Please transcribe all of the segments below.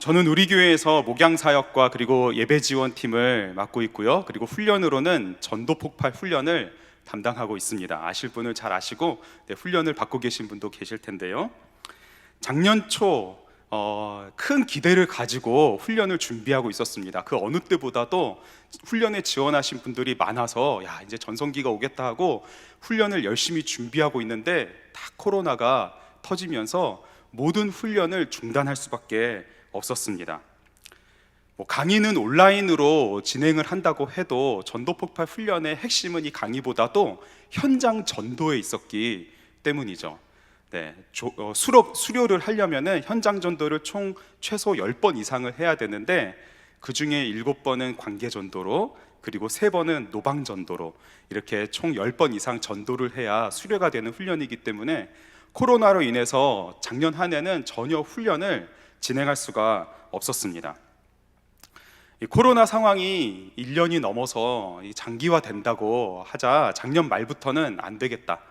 저는 우리 교회에서 목양 사역과 그리고 예배 지원팀을 맡고 있고요. 그리고 훈련으로는 전도 폭발 훈련을 담당하고 있습니다. 아실 분을 잘 아시고 훈련을 받고 계신 분도 계실 텐데요. 작년 초 큰 기대를 가지고 훈련을 준비하고 있었습니다. 그 어느 때보다도 훈련에 지원하신 분들이 많아서 이제 전성기가 오겠다 하고 훈련을 열심히 준비하고 있는데 다 코로나가 터지면서 모든 훈련을 중단할 수밖에 없었습니다. 강의는 온라인으로 진행을 한다고 해도 전도 폭발 훈련의 핵심은 이 강의보다도 현장 전도에 있었기 때문이죠. 수료를 하려면 현장 전도를 총 최소 10번 이상을 해야 되는데 그 중에 7번은 관계 전도로, 그리고 3번은 노방 전도로, 이렇게 총 10번 이상 전도를 해야 수료가 되는 훈련이기 때문에 코로나로 인해서 작년 한 해는 전혀 훈련을 진행할 수가 없었습니다. 이 코로나 상황이 1년이 넘어서 장기화된다고 하자 작년 말부터는 안 되겠다,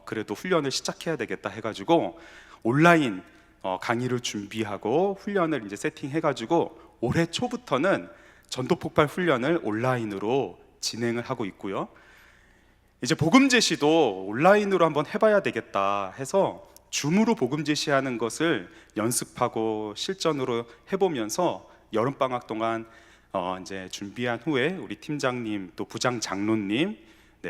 그래도 훈련을 시작해야 되겠다 해가지고 온라인 강의를 준비하고 훈련을 이제 세팅해가지고 올해 초부터는 전도폭발 훈련을 온라인으로 진행을 하고 있고요. 이제 복음 제시도 온라인으로 한번 해봐야 되겠다 해서 줌으로 복음 제시하는 것을 연습하고 실전으로 해보면서 여름방학 동안 이제 준비한 후에 우리 팀장님 또 부장 장로님,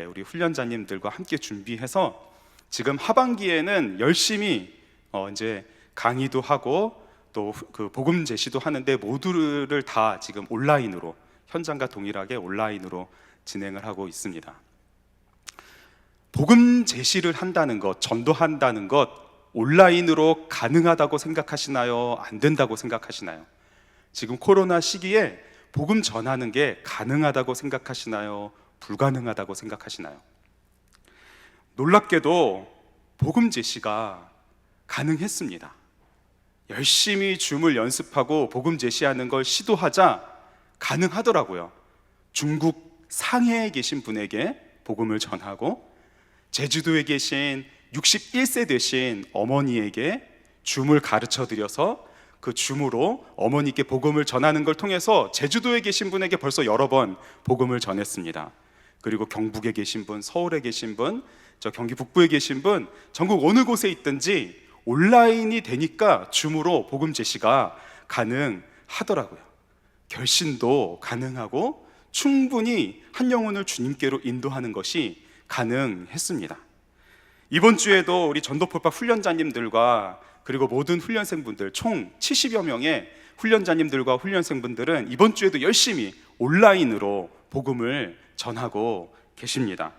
우리 훈련자님들과 함께 준비해서 지금 하반기에는 열심히 이제 강의도 하고 또 그 복음 제시도 하는데 모두를 다 지금 온라인으로, 현장과 동일하게 온라인으로 진행을 하고 있습니다. 복음 제시를 한다는 것, 전도한다는 것, 온라인으로 가능하다고 생각하시나요? 안 된다고 생각하시나요? 지금 코로나 시기에 복음 전하는 게 가능하다고 생각하시나요? 불가능하다고 생각하시나요? 놀랍게도 복음 제시가 가능했습니다. 열심히 줌을 연습하고 복음 제시하는 걸 시도하자 가능하더라고요. 중국 상해에 계신 분에게 복음을 전하고, 제주도에 계신 61세 되신 어머니에게 줌을 가르쳐 드려서 그 줌으로 어머니께 복음을 전하는 걸 통해서 제주도에 계신 분에게 벌써 여러 번 복음을 전했습니다. 그리고 경북에 계신 분, 서울에 계신 분, 저 경기 북부에 계신 분, 전국 어느 곳에 있든지 온라인이 되니까 줌으로 복음 제시가 가능하더라고요. 결신도 가능하고 충분히 한 영혼을 주님께로 인도하는 것이 가능했습니다. 이번 주에도 우리 전도폭발 훈련자님들과 그리고 모든 훈련생분들 총 70여 명의 훈련자님들과 훈련생분들은 이번 주에도 열심히 온라인으로 복음을 전하고 계십니다.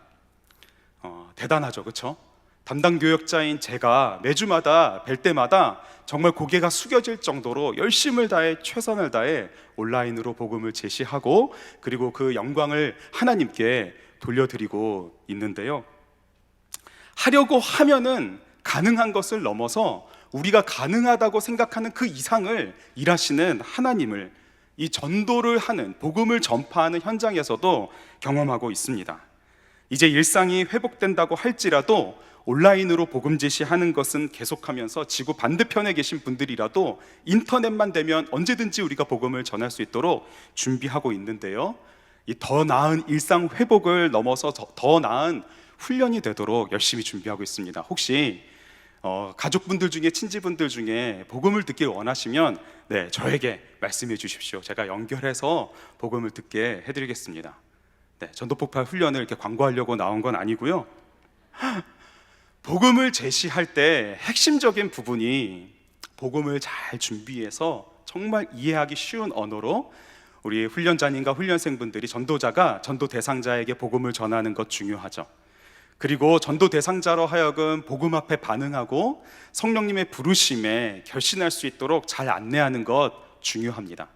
대단하죠, 그렇죠? 담당 교역자인 제가 매주마다 뵐 때마다 정말 고개가 숙여질 정도로 열심을 다해 최선을 다해 온라인으로 복음을 제시하고 그리고 그 영광을 하나님께 돌려드리고 있는데요. 하려고 하면은 가능한 것을 넘어서 우리가 가능하다고 생각하는 그 이상을 일하시는 하나님을 이 전도를 하는, 복음을 전파하는 현장에서도 경험하고 있습니다. 이제 일상이 회복된다고 할지라도 온라인으로 복음 제시하는 것은 계속하면서 지구 반대편에 계신 분들이라도 인터넷만 되면 언제든지 우리가 복음을 전할 수 있도록 준비하고 있는데요. 이 더 나은 일상 회복을 넘어서 더 나은 훈련이 되도록 열심히 준비하고 있습니다. 혹시 가족분들 중에, 친지분들 중에 복음을 듣길 원하시면 저에게 말씀해 주십시오. 제가 연결해서 복음을 듣게 해드리겠습니다. 전도폭발 훈련을 이렇게 광고하려고 나온 건 아니고요. 복음을 제시할 때 핵심적인 부분이 복음을 잘 준비해서 정말 이해하기 쉬운 언어로 우리 훈련자님과 훈련생분들이, 전도자가 전도 대상자에게 복음을 전하는 것 중요하죠. 그리고 전도 대상자로 하여금 복음 앞에 반응하고 성령님의 부르심에 결신할 수 있도록 잘 안내하는 것 중요합니다.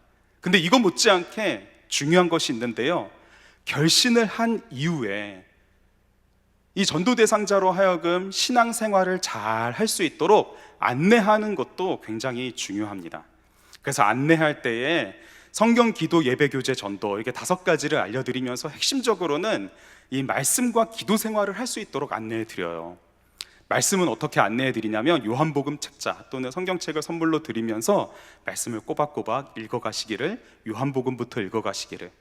근데 이거 못지않게 중요한 것이 있는데요. 결신을 한 이후에 이 전도 대상자로 하여금 신앙생활을 잘 할 수 있도록 안내하는 것도 굉장히 중요합니다. 그래서 안내할 때에 성경, 기도, 예배, 교제, 전도, 이렇게 5가지를 알려드리면서 핵심적으로는 이 말씀과 기도 생활을 할 수 있도록 안내해 드려요. 말씀은 어떻게 안내해 드리냐면 요한복음 책자 또는 성경책을 선물로 드리면서 말씀을 꼬박꼬박 읽어가시기를, 요한복음부터 읽어가시기를,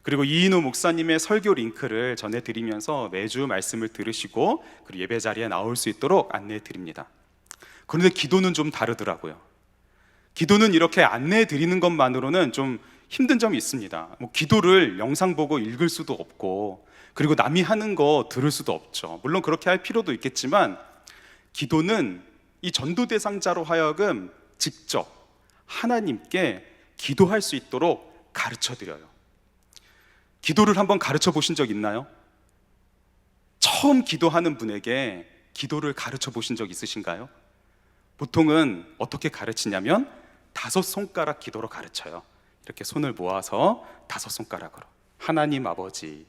그리고 이인호 목사님의 설교 링크를 전해드리면서 매주 말씀을 들으시고 그리고 예배 자리에 나올 수 있도록 안내해 드립니다. 그런데 기도는 좀 다르더라고요. 기도는 이렇게 안내해 드리는 것만으로는 좀 힘든 점이 있습니다. 기도를 영상 보고 읽을 수도 없고, 그리고 남이 하는 거 들을 수도 없죠. 물론 그렇게 할 필요도 있겠지만, 기도는 이 전도 대상자로 하여금 직접 하나님께 기도할 수 있도록 가르쳐 드려요. 기도를 한번 가르쳐 보신 적 있나요? 처음 기도하는 분에게 기도를 가르쳐 보신 적 있으신가요? 보통은 어떻게 가르치냐면 5손가락 기도로 가르쳐요. 이렇게 손을 모아서 5손가락으로, 하나님 아버지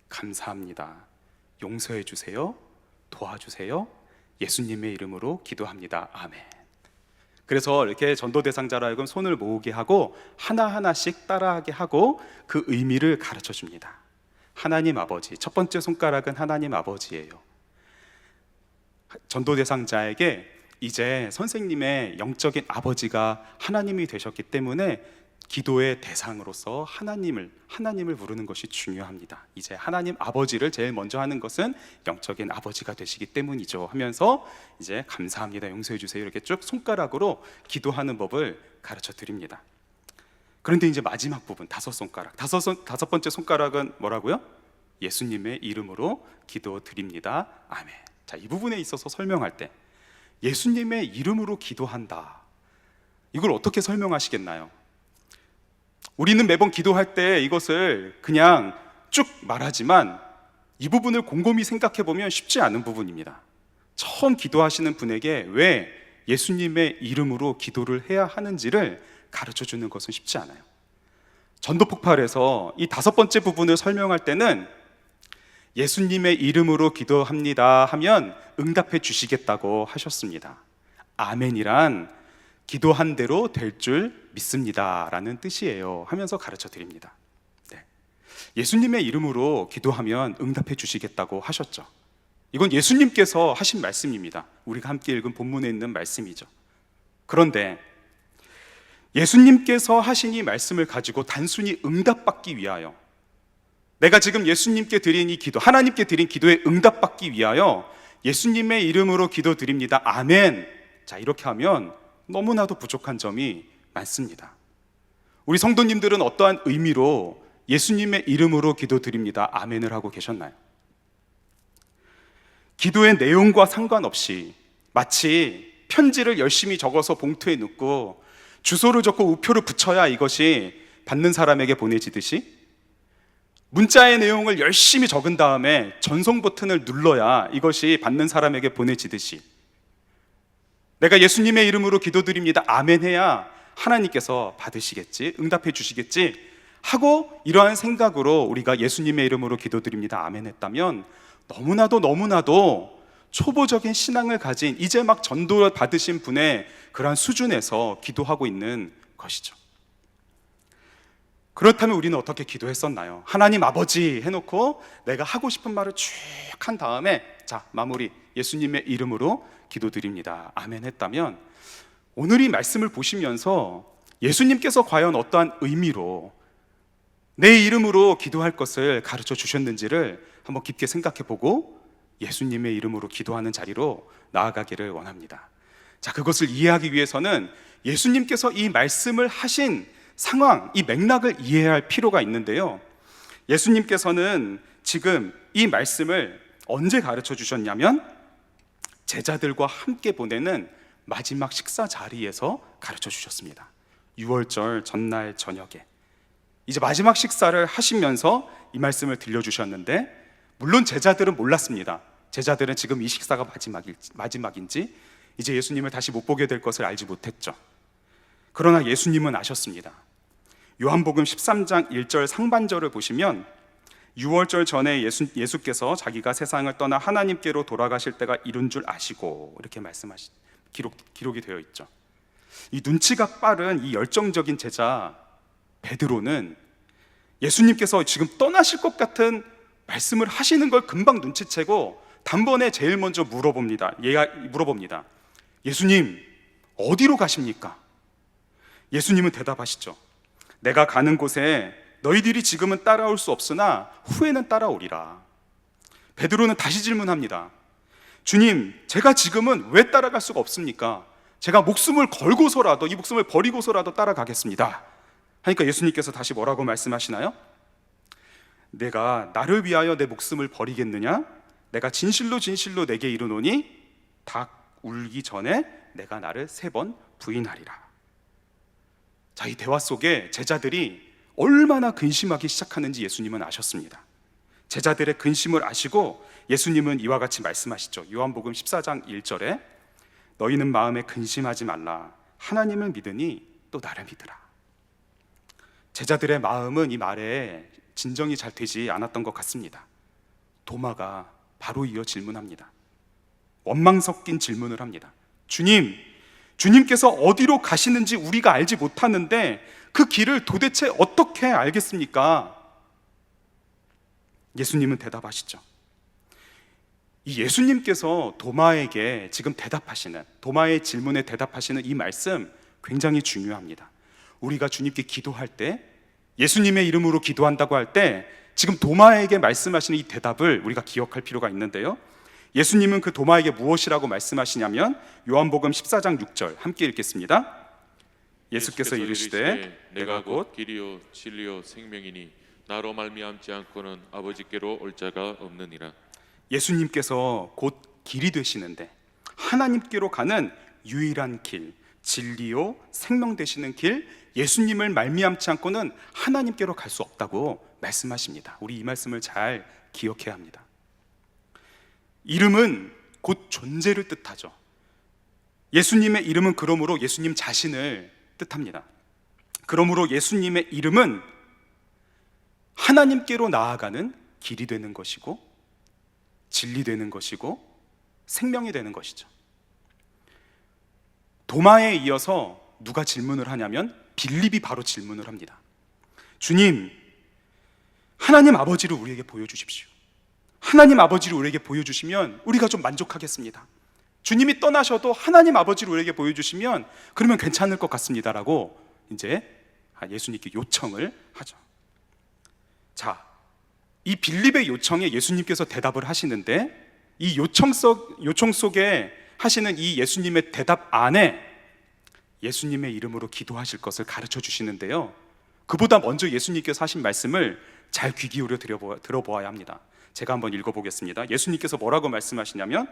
감사합니다, 용서해 주세요, 도와주세요, 예수님의 이름으로 기도합니다, 아멘. 그래서 이렇게 전도 대상자로 하여금 손을 모으게 하고 하나하나씩 따라하게 하고 그 의미를 가르쳐 줍니다. 하나님 아버지, 첫 번째 손가락은 하나님 아버지예요. 전도 대상자에게 이제 선생님의 영적인 아버지가 하나님이 되셨기 때문에 기도의 대상으로서 하나님을 부르는 것이 중요합니다. 이제 하나님 아버지를 제일 먼저 하는 것은 영적인 아버지가 되시기 때문이죠 하면서 이제 감사합니다, 용서해 주세요, 이렇게 쭉 손가락으로 기도하는 법을 가르쳐 드립니다. 그런데 이제 마지막 부분 5손가락, 다섯 번째 손가락은 뭐라고요? 예수님의 이름으로 기도 드립니다, 아멘. 자, 이 부분에 있어서 설명할 때 예수님의 이름으로 기도한다, 이걸 어떻게 설명하시겠나요? 우리는 매번 기도할 때 이것을 그냥 쭉 말하지만 이 부분을 곰곰이 생각해 보면 쉽지 않은 부분입니다. 처음 기도하시는 분에게 왜 예수님의 이름으로 기도를 해야 하는지를 가르쳐 주는 것은 쉽지 않아요. 전도 폭발에서 이 5번째 부분을 설명할 때는 예수님의 이름으로 기도합니다 하면 응답해 주시겠다고 하셨습니다. 아멘이란 기도한 대로 될 줄 믿습니다 라는 뜻이에요 하면서 가르쳐 드립니다. 네. 예수님의 이름으로 기도하면 응답해 주시겠다고 하셨죠. 이건 예수님께서 하신 말씀입니다. 우리가 함께 읽은 본문에 있는 말씀이죠. 그런데 예수님께서 하신 이 말씀을 가지고 단순히 응답받기 위하여, 내가 지금 예수님께 드린 이 기도, 하나님께 드린 기도에 응답받기 위하여 예수님의 이름으로 기도드립니다, 아멘, 자, 이렇게 하면 너무나도 부족한 점이 많습니다. 우리 성도님들은 어떠한 의미로 예수님의 이름으로 기도드립니다, 아멘을 하고 계셨나요? 기도의 내용과 상관없이 마치 편지를 열심히 적어서 봉투에 넣고 주소를 적고 우표를 붙여야 이것이 받는 사람에게 보내지듯이, 문자의 내용을 열심히 적은 다음에 전송 버튼을 눌러야 이것이 받는 사람에게 보내지듯이, 내가 예수님의 이름으로 기도드립니다, 아멘 해야 하나님께서 받으시겠지, 응답해 주시겠지 하고 이러한 생각으로 우리가 예수님의 이름으로 기도드립니다, 아멘 했다면 너무나도 초보적인 신앙을 가진 이제 막 전도 받으신 분의 그러한 수준에서 기도하고 있는 것이죠. 그렇다면 우리는 어떻게 기도했었나요? 하나님 아버지 해놓고 내가 하고 싶은 말을 쭉 한 다음에 자, 마무리, 예수님의 이름으로 기도드립니다, 아멘 했다면, 오늘 이 말씀을 보시면서 예수님께서 과연 어떠한 의미로 내 이름으로 기도할 것을 가르쳐 주셨는지를 한번 깊게 생각해 보고 예수님의 이름으로 기도하는 자리로 나아가기를 원합니다. 자, 그것을 이해하기 위해서는 예수님께서 이 말씀을 하신 상황, 이 맥락을 이해해야 할 필요가 있는데요, 예수님께서는 지금 이 말씀을 언제 가르쳐 주셨냐면 제자들과 함께 보내는 마지막 식사 자리에서 가르쳐 주셨습니다. 6월절 전날 저녁에 이제 마지막 식사를 하시면서 이 말씀을 들려주셨는데, 물론 제자들은 몰랐습니다. 제자들은 지금 이 식사가 마지막인지 이제 예수님을 다시 못 보게 될 것을 알지 못했죠. 그러나 예수님은 아셨습니다. 요한복음 13장 1절 상반절을 보시면 6월절 전에 예수께서 자기가 세상을 떠나 하나님께로 돌아가실 때가 이른 줄 아시고 이렇게 기록이 되어 있죠. 이 눈치가 빠른 이 열정적인 제자 베드로는 예수님께서 지금 떠나실 것 같은 말씀을 하시는 걸 금방 눈치채고 단번에 제일 먼저 물어봅니다. 예수님, 어디로 가십니까? 예수님은 대답하시죠. 내가 가는 곳에 너희들이 지금은 따라올 수 없으나 후에는 따라오리라. 베드로는 다시 질문합니다. 주님, 제가 지금은 왜 따라갈 수가 없습니까? 제가 목숨을 걸고서라도, 이 목숨을 버리고서라도 따라가겠습니다. 하니까 예수님께서 다시 뭐라고 말씀하시나요? 내가 나를 위하여 내 목숨을 버리겠느냐? 내가 진실로 진실로 내게 이르노니 닭 울기 전에 내가 나를 3번 부인하리라. 자, 이 대화 속에 제자들이 얼마나 근심하기 시작하는지 예수님은 아셨습니다. 제자들의 근심을 아시고 예수님은 이와 같이 말씀하시죠. 요한복음 14장 1절에 너희는 마음에 근심하지 말라. 하나님을 믿으니 또 나를 믿으라. 제자들의 마음은 이 말에 진정이 잘 되지 않았던 것 같습니다. 도마가 바로 이어 질문합니다. 원망 섞인 질문을 합니다. 주님께서 어디로 가시는지 우리가 알지 못하는데 그 길을 도대체 어떻게 알겠습니까? 예수님은 대답하시죠. 이 예수님께서 도마에게 지금 대답하시는, 도마의 질문에 대답하시는 이 말씀 굉장히 중요합니다. 우리가 주님께 기도할 때, 예수님의 이름으로 기도한다고 할 때 지금 도마에게 말씀하시는 이 대답을 우리가 기억할 필요가 있는데요, 예수님은 그 도마에게 무엇이라고 말씀하시냐면 요한복음 14장 6절 함께 읽겠습니다. 예수께서 이르시되 내가 곧 길이요 진리요 생명이니 나로 말미암지 않고는 아버지께로 올 자가 없느니라. 예수님께서 곧 길이 되시는데 하나님께로 가는 유일한 길, 진리요 생명 되시는 길, 예수님을 말미암지 않고는 하나님께로 갈 수 없다고 말씀하십니다. 우리 이 말씀을 잘 기억해야 합니다. 이름은 곧 존재를 뜻하죠. 예수님의 이름은 그러므로 예수님 자신을 뜻합니다. 그러므로 예수님의 이름은 하나님께로 나아가는 길이 되는 것이고 진리 되는 것이고 생명이 되는 것이죠. 도마에 이어서 누가 질문을 하냐면 빌립이 바로 질문을 합니다. 주님, 하나님 아버지를 우리에게 보여주십시오. 하나님 아버지를 우리에게 보여주시면 우리가 좀 만족하겠습니다. 주님이 떠나셔도 하나님 아버지를 우리에게 보여주시면 그러면 괜찮을 것 같습니다라고 이제 예수님께 요청을 하죠. 자, 이 빌립의 요청에 예수님께서 대답을 하시는데 이 요청 속에 하시는 이 예수님의 대답 안에 예수님의 이름으로 기도하실 것을 가르쳐 주시는데요, 그보다 먼저 예수님께서 하신 말씀을 잘 귀 기울여 들어보아야 합니다. 제가 한번 읽어보겠습니다. 예수님께서 뭐라고 말씀하시냐면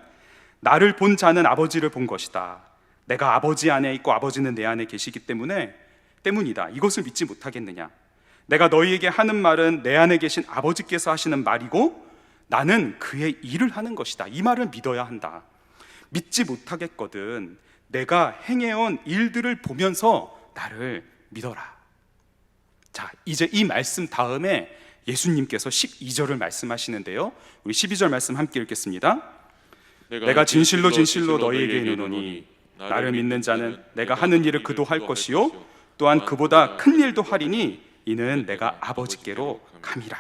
나를 본 자는 아버지를 본 것이다. 내가 아버지 안에 있고 아버지는 내 안에 계시기 때문이다. 이것을 믿지 못하겠느냐? 내가 너희에게 하는 말은 내 안에 계신 아버지께서 하시는 말이고 나는 그의 일을 하는 것이다. 이 말을 믿어야 한다. 믿지 못하겠거든 내가 행해온 일들을 보면서 나를 믿어라. 자, 이제 이 말씀 다음에 예수님께서 12절을 말씀하시는데요, 우리 12절 말씀 함께 읽겠습니다. 내가 진실로 진실로 너희에게 이르노니 나를 믿는 자는 내가 하는 일을 그도 할 것이요 또한 그보다 큰 일도 하리니 이는 내가 아버지께로 감이라.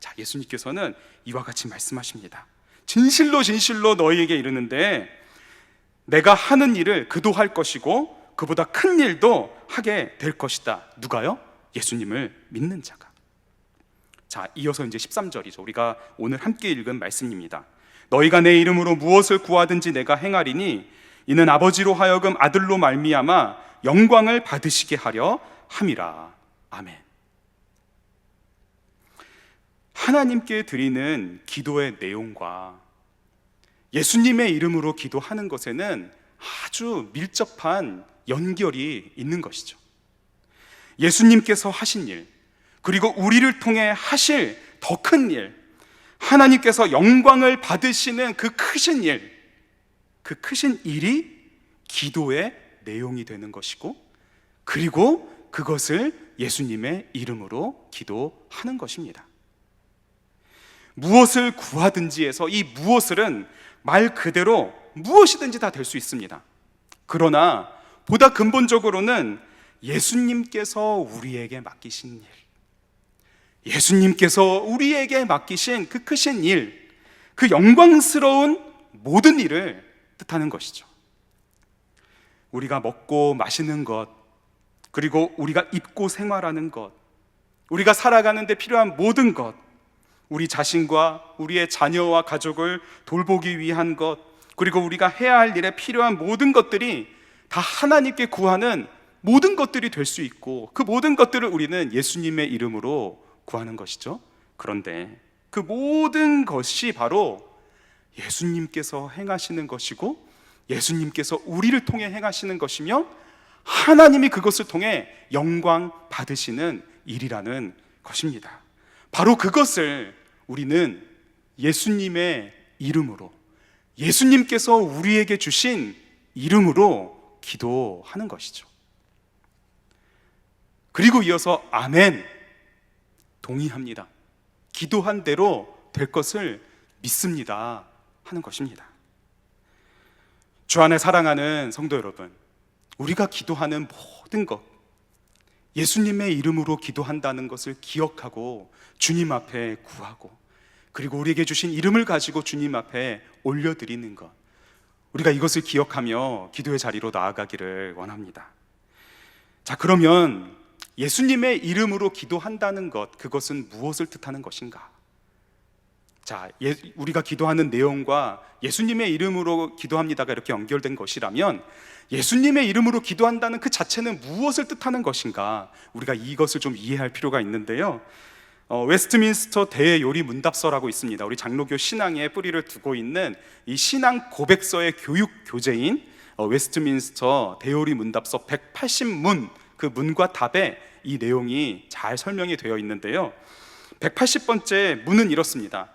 자, 예수님께서는 이와 같이 말씀하십니다. 진실로 진실로 너희에게 이르는데 내가 하는 일을 그도 할 것이고 그보다 큰 일도 하게 될 것이다. 누가요? 예수님을 믿는 자가. 자, 이어서 이제 13절이죠. 우리가 오늘 함께 읽은 말씀입니다. 너희가 내 이름으로 무엇을 구하든지 내가 행하리니 이는 아버지로 하여금 아들로 말미암아 영광을 받으시게 하려 함이라. 아멘. 하나님께 드리는 기도의 내용과 예수님의 이름으로 기도하는 것에는 아주 밀접한 연결이 있는 것이죠. 예수님께서 하신 일, 그리고 우리를 통해 하실 더 큰 일, 하나님께서 영광을 받으시는 그 크신 일, 그 크신 일이 기도의 내용이 되는 것이고, 그리고 그것을 예수님의 이름으로 기도하는 것입니다. 무엇을 구하든지 해서 이 무엇을은 말 그대로 무엇이든지 다 될 수 있습니다. 그러나 보다 근본적으로는 예수님께서 우리에게 맡기신 일, 예수님께서 우리에게 맡기신 그 크신 일, 그 영광스러운 모든 일을 뜻하는 것이죠. 우리가 먹고 마시는 것, 그리고 우리가 입고 생활하는 것, 우리가 살아가는 데 필요한 모든 것, 우리 자신과 우리의 자녀와 가족을 돌보기 위한 것, 그리고 우리가 해야 할 일에 필요한 모든 것들이 다 하나님께 구하는 모든 것들이 될 수 있고, 그 모든 것들을 우리는 예수님의 이름으로 구하는 것이죠. 그런데 그 모든 것이 바로 예수님께서 행하시는 것이고, 예수님께서 우리를 통해 행하시는 것이며, 하나님이 그것을 통해 영광 받으시는 일이라는 것입니다. 바로 그것을 우리는 예수님의 이름으로, 예수님께서 우리에게 주신 이름으로 기도하는 것이죠. 그리고 이어서 아멘, 동의합니다, 기도한 대로 될 것을 믿습니다 하는 것입니다. 주 안에 사랑하는 성도 여러분, 우리가 기도하는 모든 것, 예수님의 이름으로 기도한다는 것을 기억하고 주님 앞에 구하고, 그리고 우리에게 주신 이름을 가지고 주님 앞에 올려드리는 것, 우리가 이것을 기억하며 기도의 자리로 나아가기를 원합니다. 자, 그러면 예수님의 이름으로 기도한다는 것, 그것은 무엇을 뜻하는 것인가? 자, 우리가 기도하는 내용과 예수님의 이름으로 기도합니다가 이렇게 연결된 것이라면, 예수님의 이름으로 기도한다는 그 자체는 무엇을 뜻하는 것인가? 우리가 이것을 좀 이해할 필요가 있는데요. 웨스트민스터 대요리 문답서라고 있습니다. 우리 장로교 신앙에 뿌리를 두고 있는 이 신앙 고백서의 교육 교재인 웨스트민스터 대요리 문답서 180문, 그 문과 답에 이 내용이 잘 설명이 되어 있는데요. 180번째 문은 이렇습니다.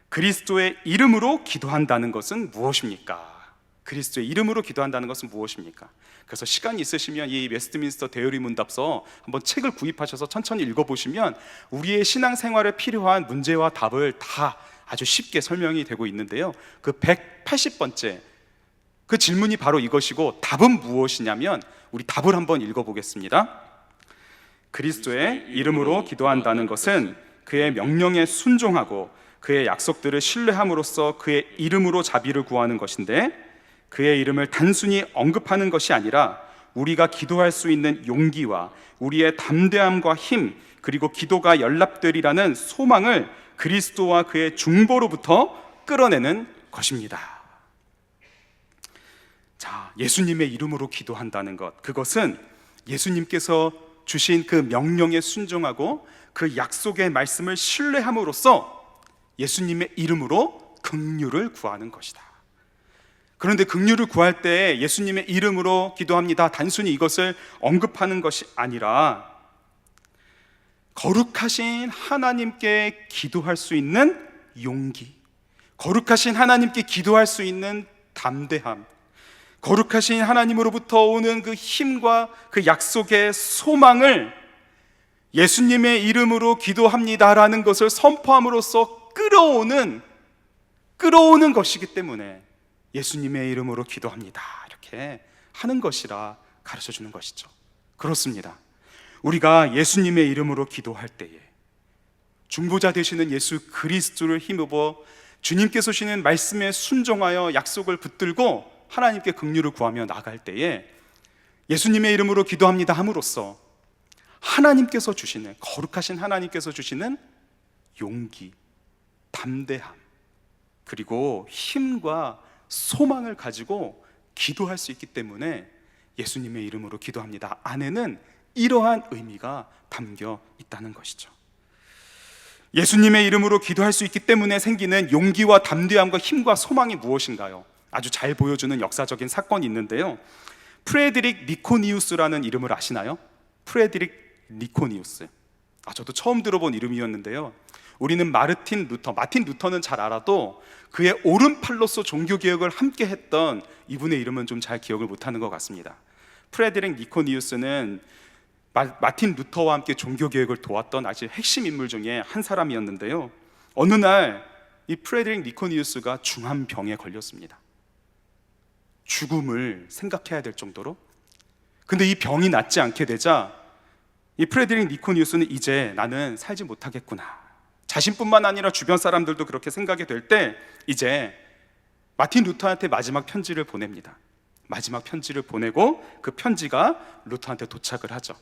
그리스도의 이름으로 기도한다는 것은 무엇입니까? 그리스도의 이름으로 기도한다는 것은 무엇입니까? 그래서 시간이 있으시면 이 웨스트민스터 대요리 문답서 한번 책을 구입하셔서 천천히 읽어보시면 우리의 신앙생활에 필요한 문제와 답을 다 아주 쉽게 설명이 되고 있는데요. 그 180번째 그 질문이 바로 이것이고, 답은 무엇이냐면, 우리 답을 한번 읽어보겠습니다. 그리스도의 이름으로 기도한다는 것은 그의 명령에 순종하고 그의 약속들을 신뢰함으로써 그의 이름으로 자비를 구하는 것인데, 그의 이름을 단순히 언급하는 것이 아니라 우리가 기도할 수 있는 용기와 우리의 담대함과 힘, 그리고 기도가 연락되리라는 소망을 그리스도와 그의 중보로부터 끌어내는 것입니다. 자, 예수님의 이름으로 기도한다는 것, 그것은 예수님께서 주신 그 명령에 순종하고 그 약속의 말씀을 신뢰함으로써 예수님의 이름으로 긍휼을 구하는 것이다. 그런데 긍휼을 구할 때 예수님의 이름으로 기도합니다, 단순히 이것을 언급하는 것이 아니라 거룩하신 하나님께 기도할 수 있는 용기, 거룩하신 하나님께 기도할 수 있는 담대함, 거룩하신 하나님으로부터 오는 그 힘과 그 약속의 소망을 예수님의 이름으로 기도합니다라는 것을 선포함으로써 끌어오는 것이기 때문에 예수님의 이름으로 기도합니다 이렇게 하는 것이라 가르쳐 주는 것이죠. 그렇습니다. 우리가 예수님의 이름으로 기도할 때에 중보자 되시는 예수 그리스도를 힘입어 주님께서 주시는 말씀에 순종하여 약속을 붙들고 하나님께 긍휼을 구하며 나갈 때에 예수님의 이름으로 기도합니다 함으로써 하나님께서 주시는, 거룩하신 하나님께서 주시는 용기, 담대함, 그리고 힘과 소망을 가지고 기도할 수 있기 때문에 예수님의 이름으로 기도합니다 안에는 이러한 의미가 담겨 있다는 것이죠. 예수님의 이름으로 기도할 수 있기 때문에 생기는 용기와 담대함과 힘과 소망이 무엇인가요? 아주 잘 보여주는 역사적인 사건이 있는데요. 프레드릭 니코니우스라는 이름을 아시나요? 프레드릭 니코니우스. 저도 처음 들어본 이름이었는데요. 우리는 마틴 루터는 잘 알아도 그의 오른팔로서 종교개혁을 함께 했던 이분의 이름은 좀 잘 기억을 못하는 것 같습니다. 프레드릭 니코니우스는 마틴 루터와 함께 종교개혁을 도왔던 아주 핵심 인물 중에 한 사람이었는데요. 어느 날 이 프레드릭 니코니우스가 중한 병에 걸렸습니다. 죽음을 생각해야 될 정도로. 근데 이 병이 낫지 않게 되자 이 프레드릭 니코니우스는 이제 나는 살지 못하겠구나, 자신뿐만 아니라 주변 사람들도 그렇게 생각이 될 때 이제 마틴 루터한테 마지막 편지를 보냅니다. 마지막 편지를 보내고 그 편지가 루터한테 도착을 하죠.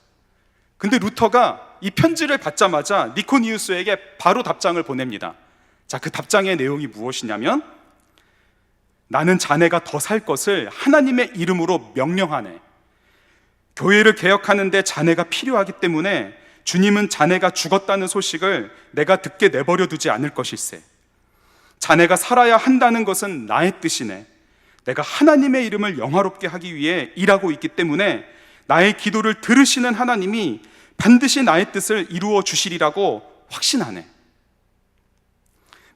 근데 루터가 이 편지를 받자마자 니코니우스에게 바로 답장을 보냅니다. 자, 그 답장의 내용이 무엇이냐면, 나는 자네가 더 살 것을 하나님의 이름으로 명령하네. 교회를 개혁하는데 자네가 필요하기 때문에 주님은 자네가 죽었다는 소식을 내가 듣게 내버려 두지 않을 것일세. 자네가 살아야 한다는 것은 나의 뜻이네. 내가 하나님의 이름을 영화롭게 하기 위해 일하고 있기 때문에 나의 기도를 들으시는 하나님이 반드시 나의 뜻을 이루어 주시리라고 확신하네.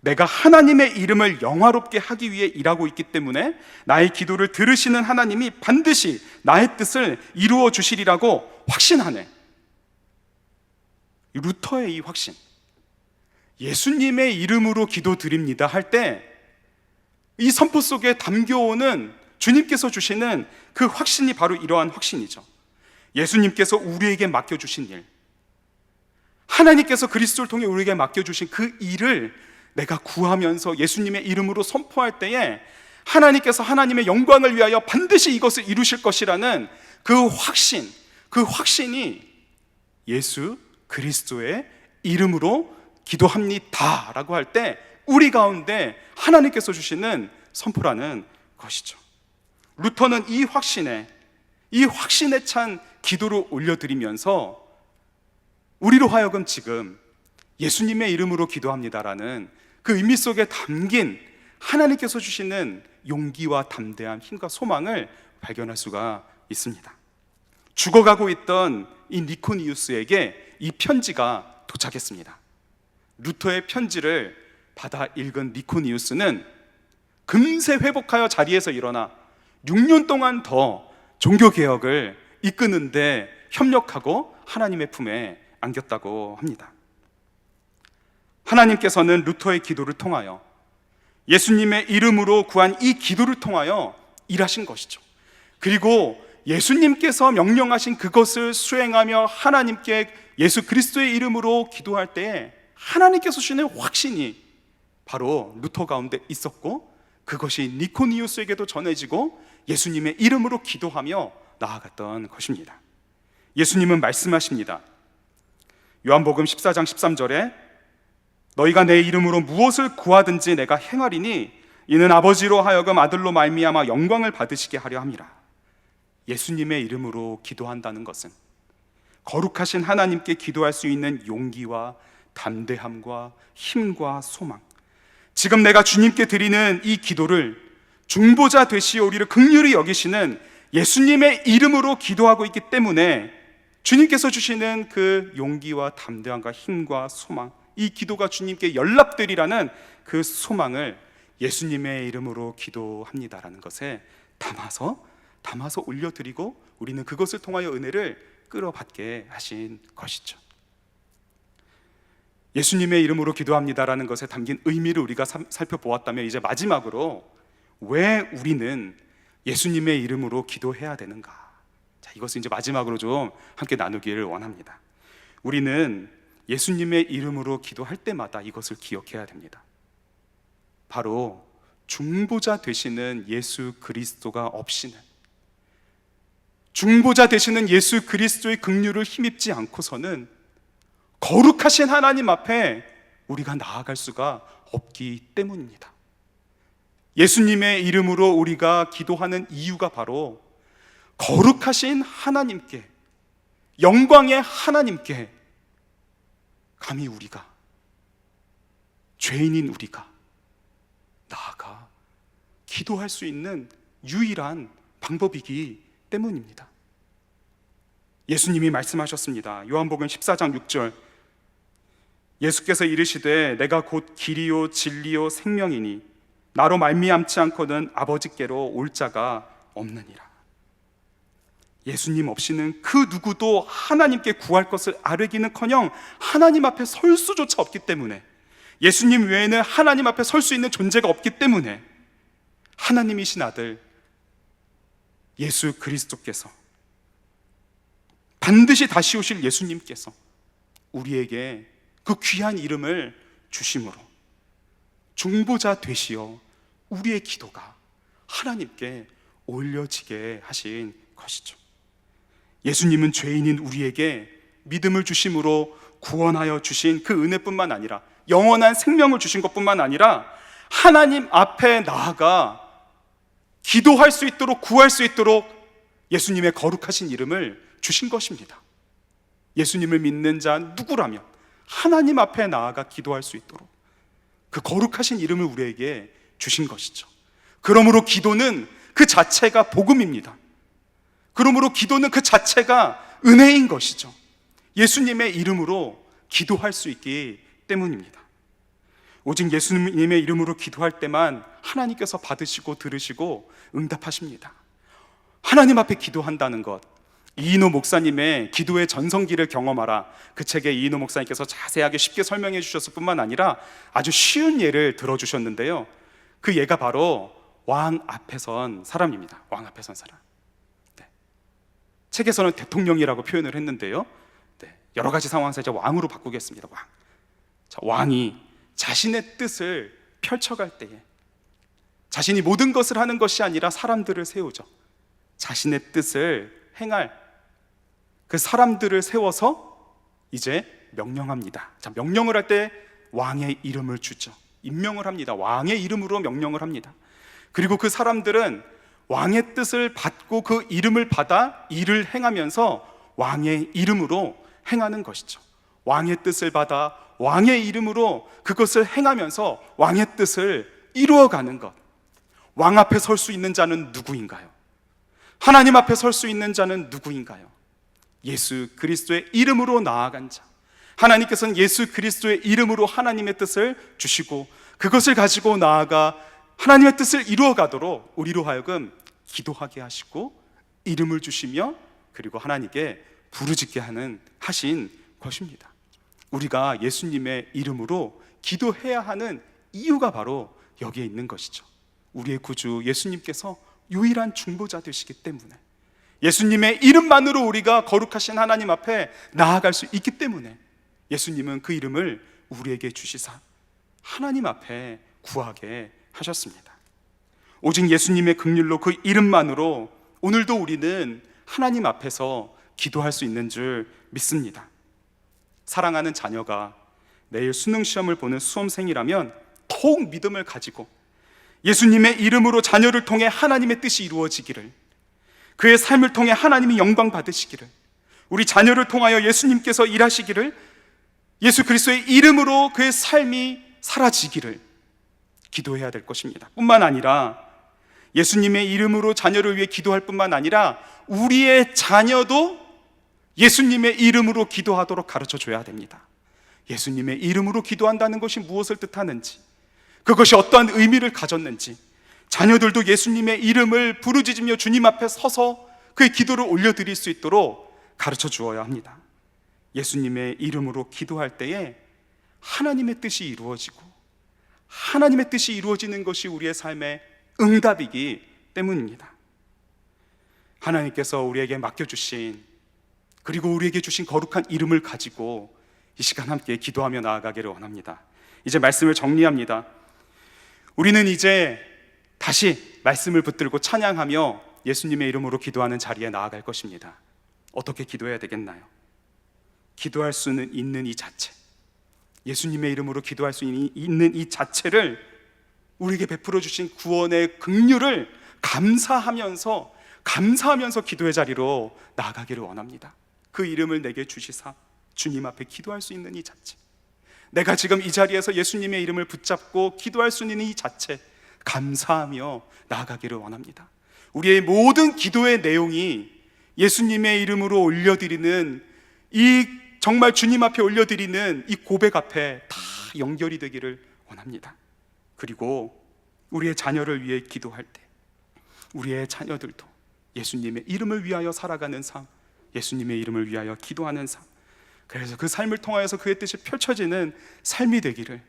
내가 하나님의 이름을 영화롭게 하기 위해 일하고 있기 때문에 나의 기도를 들으시는 하나님이 반드시 나의 뜻을 이루어 주시리라고 확신하네. 루터의 이 확신, 예수님의 이름으로 기도드립니다 할 때 이 선포 속에 담겨오는 주님께서 주시는 그 확신이 바로 이러한 확신이죠. 예수님께서 우리에게 맡겨주신 일, 하나님께서 그리스도를 통해 우리에게 맡겨주신 그 일을 내가 구하면서 예수님의 이름으로 선포할 때에 하나님께서 하나님의 영광을 위하여 반드시 이것을 이루실 것이라는 그 확신, 그 확신이 예수 그리스도의 이름으로 기도합니다 라고 할 때 우리 가운데 하나님께서 주시는 선포라는 것이죠. 루터는 이 확신에 찬 기도를 올려드리면서 우리로 하여금 지금 예수님의 이름으로 기도합니다라는 그 의미 속에 담긴 하나님께서 주시는 용기와 담대함, 힘과 소망을 발견할 수가 있습니다. 죽어가고 있던 이 니코니우스에게 이 편지가 도착했습니다. 루터의 편지를 받아 읽은 니코니우스는 금세 회복하여 자리에서 일어나 6년 동안 더 종교개혁을 이끄는데 협력하고 하나님의 품에 안겼다고 합니다. 하나님께서는 루터의 기도를 통하여, 예수님의 이름으로 구한 이 기도를 통하여 일하신 것이죠. 그리고 예수님께서 명령하신 그것을 수행하며 하나님께 예수 그리스도의 이름으로 기도할 때에 하나님께서 주시는 확신이 바로 루터 가운데 있었고, 그것이 니코니우스에게도 전해지고 예수님의 이름으로 기도하며 나아갔던 것입니다. 예수님은 말씀하십니다. 요한복음 14장 13절에 너희가 내 이름으로 무엇을 구하든지 내가 행하리니 이는 아버지로 하여금 아들로 말미암아 영광을 받으시게 하려 함이라. 예수님의 이름으로 기도한다는 것은 거룩하신 하나님께 기도할 수 있는 용기와 담대함과 힘과 소망, 지금 내가 주님께 드리는 이 기도를 중보자 되시어 우리를 긍휼히 여기시는 예수님의 이름으로 기도하고 있기 때문에 주님께서 주시는 그 용기와 담대함과 힘과 소망, 이 기도가 주님께 연락되리라는 그 소망을 예수님의 이름으로 기도합니다라는 것에 담아서 올려드리고 우리는 그것을 통하여 은혜를 끌어받게 하신 것이죠. 예수님의 이름으로 기도합니다라는 것에 담긴 의미를 우리가 살펴보았다면, 이제 마지막으로 왜 우리는 예수님의 이름으로 기도해야 되는가? 자, 이것을 이제 마지막으로 좀 함께 나누기를 원합니다. 우리는 예수님의 이름으로 기도할 때마다 이것을 기억해야 됩니다. 바로 중보자 되시는 예수 그리스도가 없이는, 중보자 되시는 예수 그리스도의 긍휼을 힘입지 않고서는 거룩하신 하나님 앞에 우리가 나아갈 수가 없기 때문입니다. 예수님의 이름으로 우리가 기도하는 이유가 바로 거룩하신 하나님께, 영광의 하나님께 감히 우리가, 죄인인 우리가 나아가 기도할 수 있는 유일한 방법이기 때문입니다. 예수님이 말씀하셨습니다. 요한복음 14장 6절, 예수께서 이르시되 내가 곧 길이요 진리요 생명이니 나로 말미암지 않고는 아버지께로 올 자가 없느니라. 예수님 없이는 그 누구도 하나님께 구할 것을 아뢰기는커녕 하나님 앞에 설 수조차 없기 때문에, 예수님 외에는 하나님 앞에 설 수 있는 존재가 없기 때문에 하나님이신 아들 예수 그리스도께서, 반드시 다시 오실 예수님께서 우리에게 그 귀한 이름을 주심으로 중보자 되시어 우리의 기도가 하나님께 올려지게 하신 것이죠. 예수님은 죄인인 우리에게 믿음을 주심으로 구원하여 주신 그 은혜뿐만 아니라 영원한 생명을 주신 것뿐만 아니라 하나님 앞에 나아가 기도할 수 있도록, 구할 수 있도록 예수님의 거룩하신 이름을 주신 것입니다. 예수님을 믿는 자 누구라면 하나님 앞에 나아가 기도할 수 있도록 그 거룩하신 이름을 우리에게 주신 것이죠. 그러므로 기도는 그 자체가 복음입니다. 그러므로 기도는 그 자체가 은혜인 것이죠. 예수님의 이름으로 기도할 수 있기 때문입니다. 오직 예수님의 이름으로 기도할 때만 하나님께서 받으시고 들으시고 응답하십니다. 하나님 앞에 기도한다는 것, 이인호 목사님의 기도의 전성기를 경험하라, 그 책에 이인호 목사님께서 자세하게 쉽게 설명해 주셨을 뿐만 아니라 아주 쉬운 예를 들어주셨는데요, 그 예가 바로 왕 앞에 선 사람입니다. 왕 앞에 선 사람. 네. 책에서는 대통령이라고 표현을 했는데요, 네. 여러 가지 상황에서 이제 왕으로 바꾸겠습니다. 왕. 자, 왕이 자신의 뜻을 펼쳐갈 때에 자신이 모든 것을 하는 것이 아니라 사람들을 세우죠. 자신의 뜻을 행할 그 사람들을 세워서 이제 명령합니다. 자, 명령을 할 때 왕의 이름을 주죠. 임명을 합니다. 왕의 이름으로 명령을 합니다. 그리고 그 사람들은 왕의 뜻을 받고 그 이름을 받아 일을 행하면서 왕의 이름으로 행하는 것이죠. 왕의 뜻을 받아 왕의 이름으로 그것을 행하면서 왕의 뜻을 이루어가는 것. 왕 앞에 설 수 있는 자는 누구인가요? 하나님 앞에 설 수 있는 자는 누구인가요? 예수 그리스도의 이름으로 나아간 자. 하나님께서는 예수 그리스도의 이름으로 하나님의 뜻을 주시고 그것을 가지고 나아가 하나님의 뜻을 이루어가도록 우리로 하여금 기도하게 하시고 이름을 주시며 그리고 하나님께 부르짖게 하신 것입니다. 우리가 예수님의 이름으로 기도해야 하는 이유가 바로 여기에 있는 것이죠. 우리의 구주 예수님께서 유일한 중보자 되시기 때문에, 예수님의 이름만으로 우리가 거룩하신 하나님 앞에 나아갈 수 있기 때문에 예수님은 그 이름을 우리에게 주시사 하나님 앞에 구하게 하셨습니다. 오직 예수님의 긍휼로 그 이름만으로 오늘도 우리는 하나님 앞에서 기도할 수 있는 줄 믿습니다. 사랑하는 자녀가 내일 수능 시험을 보는 수험생이라면 더욱 믿음을 가지고 예수님의 이름으로 자녀를 통해 하나님의 뜻이 이루어지기를, 그의 삶을 통해 하나님이 영광 받으시기를, 우리 자녀를 통하여 예수님께서 일하시기를, 예수 그리스도의 이름으로 그의 삶이 사라지기를 기도해야 될 것입니다. 뿐만 아니라 예수님의 이름으로 자녀를 위해 기도할 뿐만 아니라 우리의 자녀도 예수님의 이름으로 기도하도록 가르쳐 줘야 됩니다. 예수님의 이름으로 기도한다는 것이 무엇을 뜻하는지, 그것이 어떠한 의미를 가졌는지 자녀들도 예수님의 이름을 부르짖으며 주님 앞에 서서 그의 기도를 올려드릴 수 있도록 가르쳐 주어야 합니다. 예수님의 이름으로 기도할 때에 하나님의 뜻이 이루어지고 하나님의 뜻이 이루어지는 것이 우리의 삶의 응답이기 때문입니다. 하나님께서 우리에게 맡겨주신, 그리고 우리에게 주신 거룩한 이름을 가지고 이 시간 함께 기도하며 나아가기를 원합니다. 이제 말씀을 정리합니다. 우리는 이제 다시 말씀을 붙들고 찬양하며 예수님의 이름으로 기도하는 자리에 나아갈 것입니다. 어떻게 기도해야 되겠나요? 기도할 수는 있는 이 자체, 예수님의 이름으로 기도할 수 있는 이 자체를, 우리에게 베풀어 주신 구원의 긍휼을 감사하면서 기도의 자리로 나아가기를 원합니다. 그 이름을 내게 주시사 주님 앞에 기도할 수 있는 이 자체, 내가 지금 이 자리에서 예수님의 이름을 붙잡고 기도할 수 있는 이 자체 감사하며 나아가기를 원합니다. 우리의 모든 기도의 내용이 예수님의 이름으로 올려드리는 이, 정말 주님 앞에 올려드리는 이 고백 앞에 다 연결이 되기를 원합니다. 그리고 우리의 자녀를 위해 기도할 때 우리의 자녀들도 예수님의 이름을 위하여 살아가는 삶, 예수님의 이름을 위하여 기도하는 삶, 그래서 그 삶을 통하여서 그의 뜻이 펼쳐지는 삶이 되기를,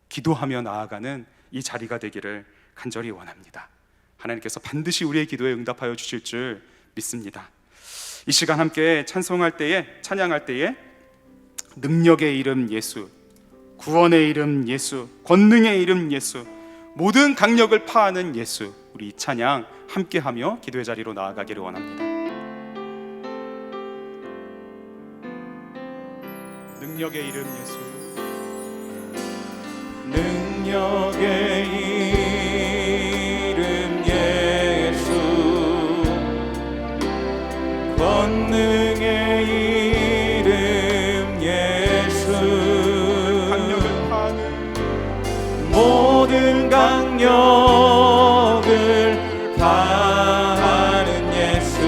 기도하며 나아가는 이 자리가 되기를 간절히 원합니다. 하나님께서 반드시 우리의 기도에 응답하여 주실 줄 믿습니다. 이 시간 함께 찬양할 때에 능력의 이름 예수, 구원의 이름 예수, 권능의 이름 예수, 모든 강력을 파하는 예수, 우리 이 찬양 함께하며 기도의 자리로 나아가기를 원합니다. 능력의 이름 예수, 능력의 이름 예수, 권능의 이름 예수, 강력을 파하는 모든 강력을 다하는 예수,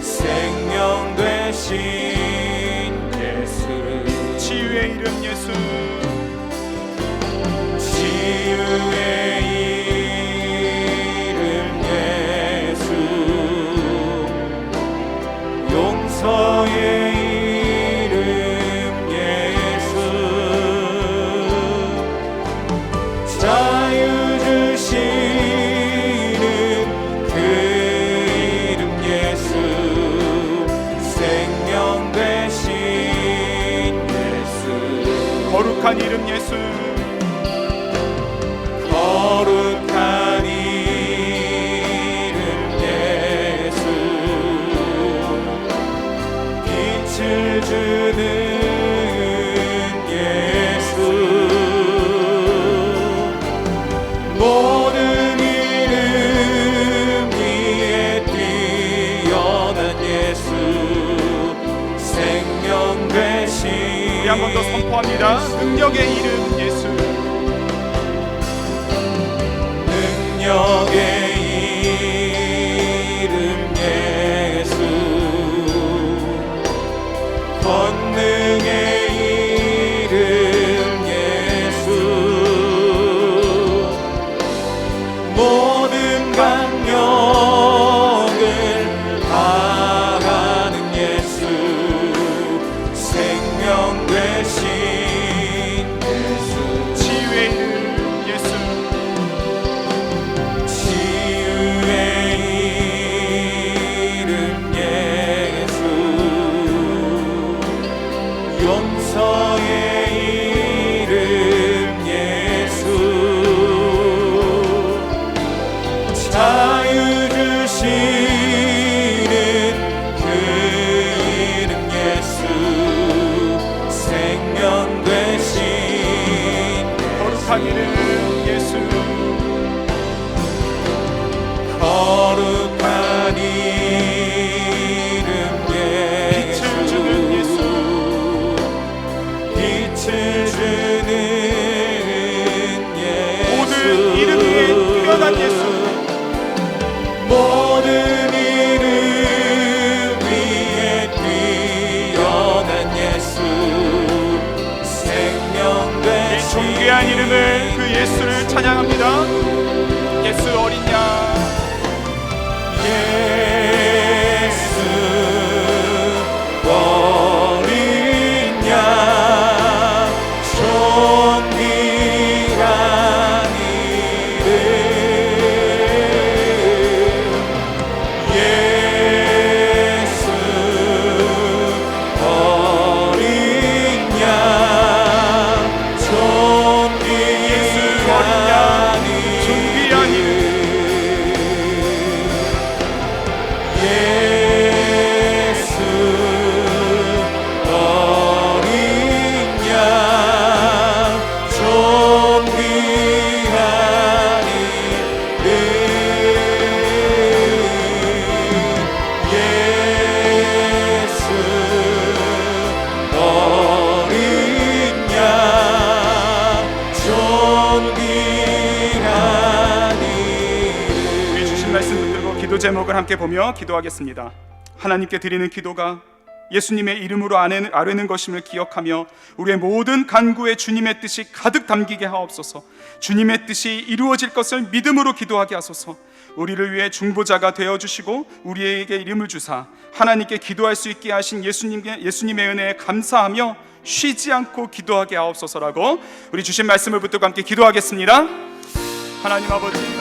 생명 되신 예수, 치유의 이름 예수, 치유의 이름 예수, 용서의 이름 예수, 자유 주시는 그 이름 예수, 생명 되신 예수, 거룩한 이름 예수, 거룩한 이름 예수, 빛을 주는 예수, 모든 이름 위에 뛰어난 예수, 생명 되신 우리 한 번 더 선포합니다. 능력의 이름 예수, 능력의 이름 예수, 권능의 이름 예수, 모든 강력을 다하는 예수, 생명 되신 예수, 치유의 이름 예수, 치유의 이름 예수, 용서의 이름 예수, 자유 주시는 그 이름 예수, 생명 되신 거룩한 이름 예수, 거룩한 이름 예수, 빛을 주는 예수, 빛을 주는 예수, 모든 이름 위에 뛰어난 예수, 모든 이름 위에 뛰어난 예수, 생명 이 되신 존귀한 이름을 그 예수를 찬양합니다. 예수 어린 양, 예수 어린 양, 존귀한 이름, 예수 어린 양, 존귀한 이름, 예수 어린 양, 존귀한 이름, 예수 어린 양, 존귀한 우리 주신 말씀 붙들고 기도 제목을 함께 보며 기도하겠습니다. 하나님께 드리는 기도가 예수님의 이름으로 아뢰는 것임을 기억하며 우리의 모든 간구에 주님의 뜻이 가득 담기게 하옵소서. 주님의 뜻이 이루어질 것을 믿음으로 기도하게 하소서. 우리를 위해 중보자가 되어주시고 우리에게 이름을 주사 하나님께 기도할 수 있게 하신 예수님의 은혜에 감사하며 쉬지 않고 기도하게 하옵소서라고 우리 주신 말씀을 붙들고 함께 기도하겠습니다. 하나님 아버지,